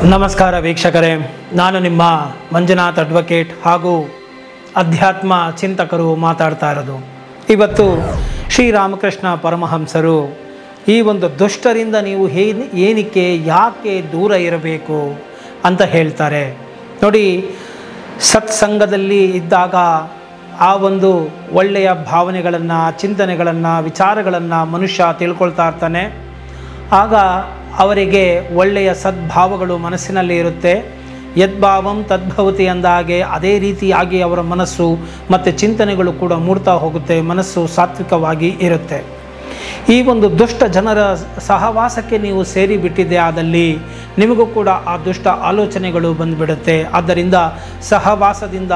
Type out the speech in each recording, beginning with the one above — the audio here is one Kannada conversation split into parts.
ನಮಸ್ಕಾರ ವೀಕ್ಷಕರೇ, ನಾನು ನಿಮ್ಮ ಮಂಜುನಾಥ್ ಅಡ್ವೊಕೇಟ್ ಹಾಗೂ ಅಧ್ಯಾತ್ಮ ಚಿಂತಕರು ಮಾತಾಡ್ತಾ ಇರೋದು. ಇವತ್ತು ಶ್ರೀರಾಮಕೃಷ್ಣ ಪರಮಹಂಸರು ಈ ಒಂದು ದುಷ್ಟರಿಂದ ನೀವು ಏನಕ್ಕೆ ಯಾಕೆ ದೂರ ಇರಬೇಕು ಅಂತ ಹೇಳ್ತಾರೆ. ನೋಡಿ, ಸತ್ಸಂಗದಲ್ಲಿ ಇದ್ದಾಗ ಆ ಒಂದು ಒಳ್ಳೆಯ ಭಾವನೆಗಳನ್ನು, ಚಿಂತನೆಗಳನ್ನು, ವಿಚಾರಗಳನ್ನು ಮನುಷ್ಯ ತಿಳ್ಕೊಳ್ತಾ ಇರ್ತಾನೆ. ಆಗ ಅವರಿಗೆ ಒಳ್ಳೆಯ ಸದ್ಭಾವಗಳು ಮನಸ್ಸಿನಲ್ಲಿ ಇರುತ್ತೆ. ಯದ್ಭಾವಂ ತದ್ಭವತಿ ಅಂದಾಗೆ ಅದೇ ರೀತಿಯಾಗಿ ಅವರ ಮನಸ್ಸು ಮತ್ತು ಚಿಂತನೆಗಳು ಕೂಡ ಮೂಡ್ತಾ ಹೋಗುತ್ತೆ. ಮನಸ್ಸು ಸಾತ್ವಿಕವಾಗಿ ಇರುತ್ತೆ. ಈ ಒಂದು ದುಷ್ಟ ಜನರ ಸಹವಾಸಕ್ಕೆ ನೀವು ಸೇರಿಬಿಟ್ಟಿದ್ದೆ ಆದಲ್ಲಿ ನಿಮಗೂ ಕೂಡ ಆ ದುಷ್ಟ ಆಲೋಚನೆಗಳು ಬಂದುಬಿಡುತ್ತೆ. ಆದ್ದರಿಂದ ಸಹವಾಸದಿಂದ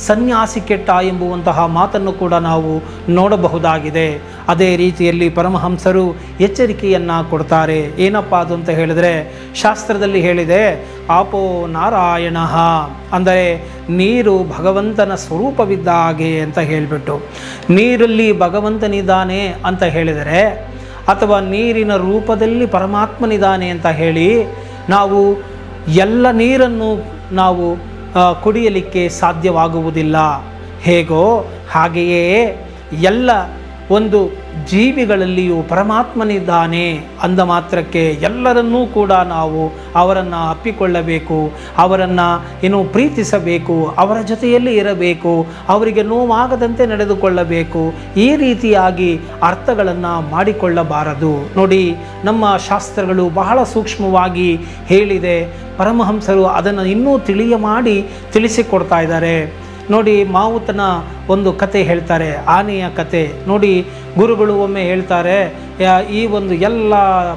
ಸನ್ಯಾಸಿ ಕೆಟ್ಟ ಎಂಬುವಂತಹ ಮಾತನ್ನು ಕೂಡ ನಾವು ನೋಡಬಹುದಾಗಿದೆ. ಅದೇ ರೀತಿಯಲ್ಲಿ ಪರಮಹಂಸರು ಎಚ್ಚರಿಕೆಯನ್ನು ಕೊಡ್ತಾರೆ. ಏನಪ್ಪ ಅದು ಅಂತ ಹೇಳಿದರೆ, ಶಾಸ್ತ್ರದಲ್ಲಿ ಹೇಳಿದೆ, ಆಪೋ ನಾರಾಯಣ ಅಂದರೆ ನೀರು ಭಗವಂತನ ಸ್ವರೂಪವಿದ್ದ ಹಾಗೆ ಅಂತ ಹೇಳಿಬಿಟ್ಟು, ನೀರಲ್ಲಿ ಭಗವಂತನಿದ್ದಾನೆ ಅಂತ ಹೇಳಿದರೆ ಅಥವಾ ನೀರಿನ ರೂಪದಲ್ಲಿ ಪರಮಾತ್ಮನಿದ್ದಾನೆ ಅಂತ ಹೇಳಿ ನಾವು ಎಲ್ಲ ನೀರನ್ನು ನಾವು ಕುಡಿಯಲಿಕ್ಕೆ ಸಾಧ್ಯವಾಗುವುದಿಲ್ಲ. ಹೇಗೋ ಹಾಗೆಯೇ ಎಲ್ಲ ಒಂದು ಜೀವಿಗಳಲ್ಲಿಯೂ ಪರಮಾತ್ಮನಿದ್ದಾನೆ ಅಂದ ಮಾತ್ರಕ್ಕೆ ಎಲ್ಲರನ್ನೂ ಕೂಡ ನಾವು ಅವರನ್ನು ಅಪ್ಪಿಕೊಳ್ಳಬೇಕು, ಅವರನ್ನು ಪ್ರೀತಿಸಬೇಕು, ಅವರ ಜೊತೆಯಲ್ಲಿ ಇರಬೇಕು, ಅವರಿಗೆ ನೋವಾಗದಂತೆ ನಡೆದುಕೊಳ್ಳಬೇಕು. ಈ ರೀತಿಯಾಗಿ ಅರ್ಥಗಳನ್ನು ಮಾಡಿಕೊಳ್ಳಬಾರದು. ನೋಡಿ, ನಮ್ಮ ಶಾಸ್ತ್ರಗಳು ಬಹಳ ಸೂಕ್ಷ್ಮವಾಗಿ ಹೇಳಿದೆ. ಪರಮಹಂಸರು ಅದನ್ನು ಇನ್ನೂ ತಿಳಿಸಿಕೊಡ್ತಾ ಇದ್ದಾರೆ. ನೋಡಿ, ಮಾವುತನ ಒಂದು ಕತೆ ಹೇಳ್ತಾರೆ, ಆನೆಯ ಕತೆ. ನೋಡಿ, ಗುರುಗಳು ಒಮ್ಮೆ ಹೇಳ್ತಾರೆ, ಈ ಒಂದು ಎಲ್ಲ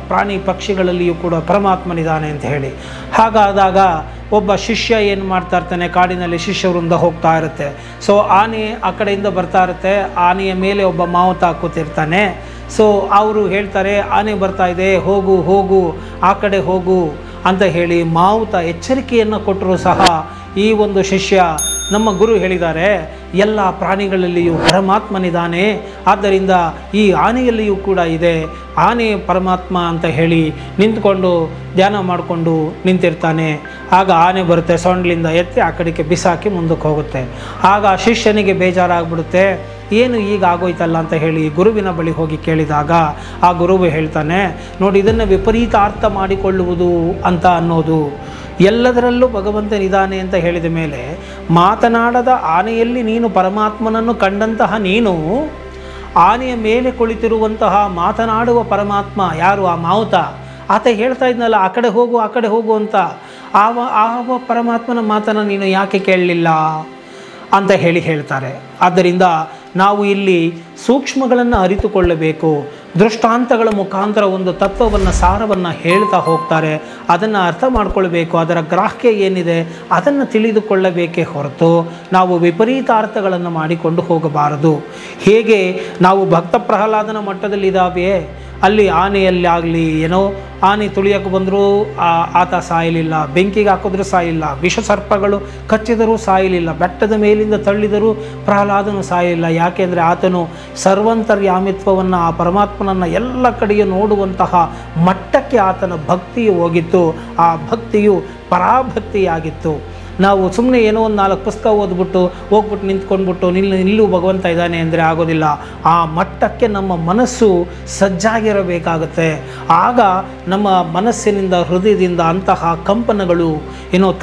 ಪ್ರಾಣಿ ಪಕ್ಷಿಗಳಲ್ಲಿಯೂ ಕೂಡ ಪರಮಾತ್ಮನಿದ್ದಾನೆ ಅಂತ ಹೇಳಿ. ಹಾಗಾದಾಗ ಒಬ್ಬ ಶಿಷ್ಯ ಏನು ಮಾಡ್ತಾ ಇರ್ತಾನೆ, ಕಾಡಿನಲ್ಲಿ ಶಿಷ್ಯವೃಂದ ಹೋಗ್ತಾ ಇರುತ್ತೆ. ಸೊ ಆನೆ ಆ ಕಡೆಯಿಂದ ಬರ್ತಾ ಇರುತ್ತೆ. ಆನೆಯ ಮೇಲೆ ಒಬ್ಬ ಮಾವುತ ಕೂತಿರ್ತಾನೆ. ಸೊ ಅವರು ಹೇಳ್ತಾರೆ, ಆನೆ ಬರ್ತಾ ಇದೆ, ಹೋಗು ಹೋಗು, ಆ ಕಡೆ ಹೋಗು ಅಂತ ಹೇಳಿ ಮಾವುತ ಎಚ್ಚರಿಕೆಯನ್ನು ಕೊಟ್ಟರೂ ಸಹ ಈ ಒಂದು ಶಿಷ್ಯ, ನಮ್ಮ ಗುರು ಹೇಳಿದ್ದಾರೆ ಎಲ್ಲ ಪ್ರಾಣಿಗಳಲ್ಲಿಯೂ ಪರಮಾತ್ಮನಿದ್ದಾನೆ, ಆದ್ದರಿಂದ ಈ ಆನೆಯಲ್ಲಿಯೂ ಕೂಡ ಇದೆ, ಆನೆ ಪರಮಾತ್ಮ ಅಂತ ಹೇಳಿ ನಿಂತ್ಕೊಂಡು ಧ್ಯಾನ ಮಾಡಿಕೊಂಡು ನಿಂತಿರ್ತಾನೆ. ಆಗ ಆನೆ ಬರುತ್ತೆ, ಸೊಂಡ್ಲಿಂದ ಎತ್ತಿ ಆ ಕಡೆಗೆ ಬಿಸಾಕಿ ಮುಂದಕ್ಕೆ ಹೋಗುತ್ತೆ. ಆಗ ಶಿಷ್ಯನಿಗೆ ಬೇಜಾರಾಗ್ಬಿಡುತ್ತೆ, ಏನು ಈಗ ಆಗೋಯ್ತಲ್ಲ ಅಂತ ಹೇಳಿ ಗುರುವಿನ ಬಳಿ ಹೋಗಿ ಕೇಳಿದಾಗ ಆ ಗುರುವು ಹೇಳ್ತಾನೆ, ನೋಡಿ, ಇದನ್ನು ವಿಪರೀತ ಅರ್ಥ ಮಾಡಿಕೊಳ್ಳುವುದು ಅಂತ ಅನ್ನೋದು. ಎಲ್ಲದರಲ್ಲೂ ಭಗವಂತನಿದ್ದಾನೆ ಅಂತ ಹೇಳಿದ ಮೇಲೆ ಮಾತನಾಡದ ಆನೆಯಲ್ಲಿ ನೀನು ಪರಮಾತ್ಮನನ್ನು ಕಂಡಂತಹ ನೀನು, ಆನೆಯ ಮೇಲೆ ಕುಳಿತಿರುವಂತಹ ಮಾತನಾಡುವ ಪರಮಾತ್ಮ ಯಾರು? ಆ ಮಾವುತ. ಆತ ಹೇಳ್ತಾ ಇದ್ನಲ್ಲ, ಆ ಕಡೆ ಹೋಗು, ಆ ಕಡೆ ಹೋಗು ಅಂತ. ಆವ ಪರಮಾತ್ಮನ ಮಾತನ್ನು ನೀನು ಯಾಕೆ ಕೇಳಲಿಲ್ಲ ಅಂತ ಹೇಳ್ತಾರೆ. ಆದ್ದರಿಂದ ನಾವು ಇಲ್ಲಿ ಸೂಕ್ಷ್ಮಗಳನ್ನು ಅರಿತುಕೊಳ್ಳಬೇಕು. ದೃಷ್ಟಾಂತಗಳ ಮುಖಾಂತರ ಒಂದು ತತ್ವವನ್ನು, ಸಾರವನ್ನು ಹೇಳ್ತಾ ಹೋಗ್ತಾರೆ. ಅದನ್ನು ಅರ್ಥ ಮಾಡ್ಕೊಳ್ಬೇಕು. ಅದರ ಗ್ರಾಹ್ಯ ಏನಿದೆ ಅದನ್ನು ತಿಳಿದುಕೊಳ್ಳಬೇಕೇ ಹೊರತು ನಾವು ವಿಪರೀತ ಅರ್ಥಗಳನ್ನು ಮಾಡಿಕೊಂಡು ಹೋಗಬಾರದು. ಹೇಗೆ ನಾವು ಭಕ್ತ ಪ್ರಹ್ಲಾದನ ಮಟ್ಟದಲ್ಲಿದ್ದಾವೆ, ಅಲ್ಲಿ ಆನೆಯಲ್ಲಿ ಆಗಲಿ ಆನೆ ತುಳಿಯೋಕೆ ಬಂದರೂ ಆತ ಸಾಯಲಿಲ್ಲ, ಬೆಂಕಿಗೆ ಹಾಕಿದ್ರೂ ಸಾಯಿಲ್ಲ, ವಿಷಸರ್ಪಗಳು ಕಚ್ಚಿದರೂ ಸಾಯಲಿಲ್ಲ, ಬೆಟ್ಟದ ಮೇಲಿಂದ ತಳ್ಳಿದರೂ ಪ್ರಹ್ಲಾದನು ಸಾಯಲಿಲ್ಲ. ಯಾಕೆಂದರೆ ಆತನು ಸರ್ವಂತರ್ಯಾಮಿತ್ವವನ್ನು, ಆ ಪರಮಾತ್ಮನನ್ನು ಎಲ್ಲ ಕಡೆಯೂ ನೋಡುವಂತಹ ಮಟ್ಟಕ್ಕೆ ಆತನ ಭಕ್ತಿಯು ಹೋಗಿತ್ತು. ಆ ಭಕ್ತಿಯು ಪರಾಭಕ್ತಿಯಾಗಿತ್ತು. ನಾವು ಸುಮ್ಮನೆ ಏನೋ ಒಂದು 4 ಪುಸ್ತಕ ಓದ್ಬಿಟ್ಟು ಹೋಗ್ಬಿಟ್ಟು ನಿಂತ್ಕೊಂಡ್ಬಿಟ್ಟು ನಿಲ್ಲೂ ಭಗವಂತ ಇದ್ದಾನೆ ಅಂದರೆ ಆಗೋದಿಲ್ಲ. ಆ ಮಟ್ಟಕ್ಕೆ ನಮ್ಮ ಮನಸ್ಸು ಸಜ್ಜಾಗಿರಬೇಕಾಗುತ್ತೆ. ಆಗ ನಮ್ಮ ಮನಸ್ಸಿನಿಂದ, ಹೃದಯದಿಂದ ಅಂತಹ ಕಂಪನಗಳು,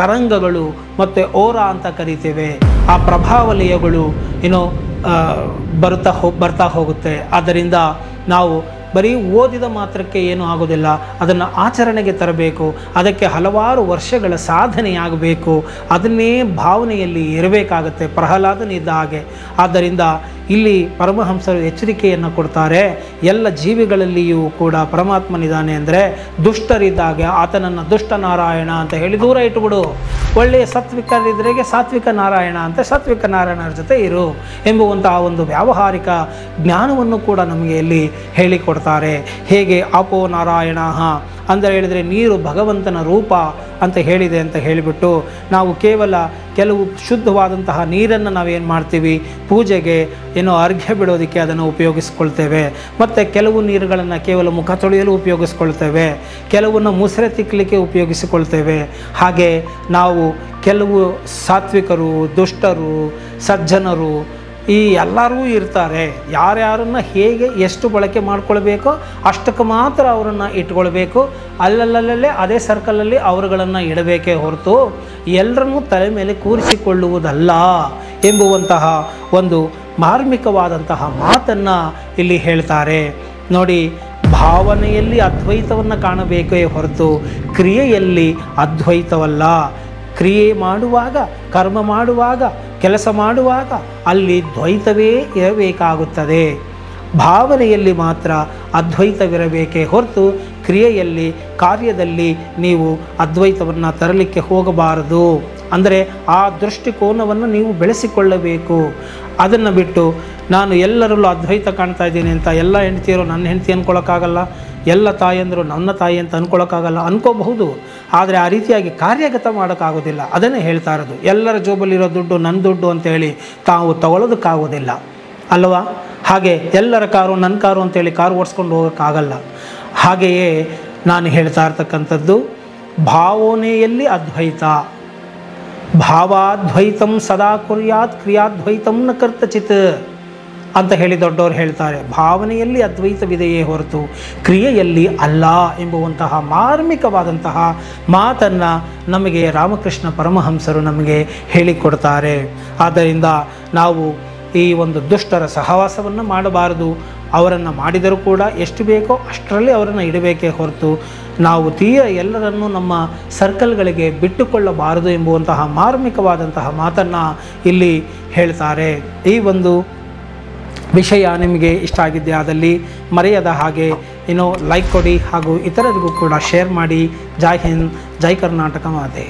ತರಂಗಗಳು ಮತ್ತು ಓರಾ ಅಂತ ಕರಿತೇವೆ, ಆ ಪ್ರಭಾವಲಯಗಳು ಬರ್ತಾ ಹೋಗುತ್ತೆ. ಆದ್ದರಿಂದ ನಾವು ಬರೀ ಓದಿದ ಮಾತ್ರಕ್ಕೆ ಏನೂ ಆಗೋದಿಲ್ಲ, ಅದನ್ನು ಆಚರಣೆಗೆ ತರಬೇಕು. ಅದಕ್ಕೆ ಹಲವಾರು ವರ್ಷಗಳ ಸಾಧನೆಯಾಗಬೇಕು. ಅದನ್ನೇ ಭಾವನೆಯಲ್ಲಿ ಇರಬೇಕಾಗತ್ತೆ, ಪ್ರಹ್ಲಾದನಿದ್ದ ಹಾಗೆ. ಆದ್ದರಿಂದ ಇಲ್ಲಿ ಪರಮಹಂಸರು ಎಚ್ಚರಿಕೆಯನ್ನು ಕೊಡ್ತಾರೆ, ಎಲ್ಲ ಜೀವಿಗಳಲ್ಲಿಯೂ ಕೂಡ ಪರಮಾತ್ಮನಿದ್ದಾನೆ. ಅಂದರೆ ದುಷ್ಟರಿದ್ದಾಗ ಆತನನ್ನು ದುಷ್ಟ ನಾರಾಯಣ ಅಂತ ಹೇಳಿ ದೂರ ಇಟ್ಟುಬಿಡು. ಒಳ್ಳೆಯ ಸಾತ್ವಿಕರಿದ್ರೆಗೆ ಸಾತ್ವಿಕ ನಾರಾಯಣ ಅಂತ ಸಾತ್ವಿಕ ನಾರಾಯಣರ ಜೊತೆ ಇರು ಎಂಬುವಂತಹ ಒಂದು ವ್ಯಾವಹಾರಿಕ ಜ್ಞಾನವನ್ನು ಕೂಡ ನಮಗೆ ಇಲ್ಲಿ ಹೇಳಿಕೊಡ್ತಾರೆ. ಹೇಗೆ ಆಪೋ ನಾರಾಯಣ ಅಂದರೆ ಹೇಳಿದರೆ ನೀರು ಭಗವಂತನ ರೂಪ ಅಂತ ಹೇಳಿದೆ ಅಂತ ಹೇಳಿಬಿಟ್ಟು ನಾವು ಕೇವಲ ಕೆಲವು ಶುದ್ಧವಾದಂತಹ ನೀರನ್ನು ನಾವೇನು ಮಾಡ್ತೀವಿ, ಪೂಜೆಗೆ ಏನೋ ಅರ್ಘ್ಯ ಬಿಡೋದಕ್ಕೆ ಅದನ್ನು ಉಪಯೋಗಿಸ್ಕೊಳ್ತೇವೆ. ಮತ್ತು ಕೆಲವು ನೀರುಗಳನ್ನು ಕೇವಲ ಮುಖ ತೊಳೆಯಲು ಉಪಯೋಗಿಸ್ಕೊಳ್ತೇವೆ, ಕೆಲವನ್ನು ಮುಸುರೆ ತಿಕ್ಕಲಿಕ್ಕೆ ಉಪಯೋಗಿಸಿಕೊಳ್ತೇವೆ. ಹಾಗೆ ನಾವು ಕೆಲವು ಸಾತ್ವಿಕರು, ದುಷ್ಟರು, ಸಜ್ಜನರು ಈ ಎಲ್ಲರೂ ಇರ್ತಾರೆ. ಯಾರ್ಯಾರನ್ನು ಹೇಗೆ ಎಷ್ಟು ಬಳಕೆ ಮಾಡ್ಕೊಳ್ಬೇಕೋ ಅಷ್ಟಕ್ಕೆ ಮಾತ್ರ ಅವರನ್ನು ಇಟ್ಕೊಳ್ಬೇಕು. ಅಲ್ಲಲ್ಲೇ ಅದೇ ಸರ್ಕಲಲ್ಲಿ ಅವರುಗಳನ್ನು ಇಡಬೇಕೇ ಹೊರತು ಎಲ್ಲರನ್ನೂ ತಲೆ ಮೇಲೆ ಕೂರಿಸಿಕೊಳ್ಳುವುದಲ್ಲ ಎಂಬುವಂತಹ ಒಂದು ಮಾರ್ಮಿಕವಾದಂತಹ ಮಾತನ್ನು ಇಲ್ಲಿ ಹೇಳ್ತಾರೆ. ನೋಡಿ, ಭಾವನೆಯಲ್ಲಿ ಅದ್ವೈತವನ್ನು ಕಾಣಬೇಕೇ ಹೊರತು ಕ್ರಿಯೆಯಲ್ಲಿ ಅದ್ವೈತವಲ್ಲ. ಕ್ರಿಯೆ ಮಾಡುವಾಗ, ಕರ್ಮ ಮಾಡುವಾಗ, ಕೆಲಸ ಮಾಡುವಾಗ ಅಲ್ಲಿ ದ್ವೈತವೇ ಇರಬೇಕಾಗುತ್ತದೆ. ಭಾವನೆಯಲ್ಲಿ ಮಾತ್ರ ಅದ್ವೈತವಿರಬೇಕೇ ಹೊರತು ಕ್ರಿಯೆಯಲ್ಲಿ, ಕಾರ್ಯದಲ್ಲಿ ನೀವು ಅದ್ವೈತವನ್ನು ತರಲಿಕ್ಕೆ ಹೋಗಬಾರದು. ಅಂದರೆ ಆ ದೃಷ್ಟಿಕೋನವನ್ನು ನೀವು ಬೆಳೆಸಿಕೊಳ್ಳಬೇಕು. ಅದನ್ನು ಬಿಟ್ಟು ನಾನು ಎಲ್ಲರಲ್ಲೂ ಅದ್ವೈತ ಕಾಣ್ತಾ ಇದ್ದೀನಿ ಅಂತ ಎಲ್ಲ ಹೆಂಡತಿಯರು ನನ್ನ ಹೆಂಡತಿ ಅಂದ್ಕೊಳ್ಳೋಕ್ಕಾಗಲ್ಲ, ಎಲ್ಲ ತಾಯಿಯಂದರು ನನ್ನ ತಾಯಿ ಅಂತ ಅಂದ್ಕೊಳ್ಳೋಕ್ಕಾಗಲ್ಲ. ಅನ್ಕೋಬಹುದು, ಆದರೆ ಆ ರೀತಿಯಾಗಿ ಕಾರ್ಯಗತ ಮಾಡೋಕ್ಕಾಗೋದಿಲ್ಲ. ಅದನ್ನೇ ಹೇಳ್ತಾ ಇರೋದು. ಎಲ್ಲರ ಜೋಬಲ್ಲಿರೋ ದುಡ್ಡು ನನ್ನ ದುಡ್ಡು ಅಂತೇಳಿ ತಾವು ತಗೊಳ್ಳೋದಕ್ಕಾಗೋದಿಲ್ಲ ಅಲ್ವಾ? ಹಾಗೆ ಎಲ್ಲರ ಕಾರು ನನ್ನ ಕಾರು ಅಂತೇಳಿ ಕಾರು ಓಡಿಸ್ಕೊಂಡು ಹೋಗೋಕ್ಕಾಗಲ್ಲ. ಹಾಗೆಯೇ ನಾನು ಹೇಳ್ತಾ ಇರ್ತಕ್ಕಂಥದ್ದು, ಭಾವನೆಯಲ್ಲಿ ಅದ್ವೈತ, ಭಾವಾದ್ವೈತಂ ಸದಾ ಕುರ್ಯಾತ್ ಕ್ರಿಯಾದ್ವೈತಂ ನ ಕರ್ತಚಿತ್ ಅಂತ ಹೇಳಿ ದೊಡ್ಡವರು ಹೇಳ್ತಾರೆ. ಭಾವನೆಯಲ್ಲಿ ಅದ್ವೈತವಿದೆಯೇ ಹೊರತು ಕ್ರಿಯೆಯಲ್ಲಿ ಅಲ್ಲ ಎಂಬುವಂತಹ ಮಾರ್ಮಿಕವಾದಂತಹ ಮಾತನ್ನು ನಮಗೆ ರಾಮಕೃಷ್ಣ ಪರಮಹಂಸರು ನಮಗೆ ಹೇಳಿಕೊಡ್ತಾರೆ. ಆದ್ದರಿಂದ ನಾವು ಈ ಒಂದು ದುಷ್ಟರ ಸಹವಾಸವನ್ನು ಮಾಡಬಾರದು. ಅವರನ್ನು ಮಾಡಿದರೂ ಕೂಡ ಎಷ್ಟು ಬೇಕೋ ಅಷ್ಟರಲ್ಲಿ ಅವರನ್ನು ಇಡಬೇಕೇ ಹೊರತು ನಾವು ಎಲ್ಲರನ್ನೂ ನಮ್ಮ ಸರ್ಕಲ್ಗಳಿಗೆ ಬಿಟ್ಟುಕೊಳ್ಳಬಾರದು ಎಂಬುವಂತಹ ಮಾರ್ಮಿಕವಾದಂತಹ ಮಾತನ್ನು ಇಲ್ಲಿ ಹೇಳ್ತಾರೆ. ಈ ಒಂದು ವಿಷಯ ನಿಮಗೆ ಇಷ್ಟ ಆಗಿದ್ದೆ ಆದಲ್ಲಿ ಮರೆಯದ ಹಾಗೆ ಲೈಕ್ ಕೊಡಿ ಹಾಗೂ ಇತರರಿಗೂ ಕೂಡ ಶೇರ್ ಮಾಡಿ. ಜೈ ಹಿಂದ್, ಜೈ ಕರ್ನಾಟಕ ಮಾತೆ.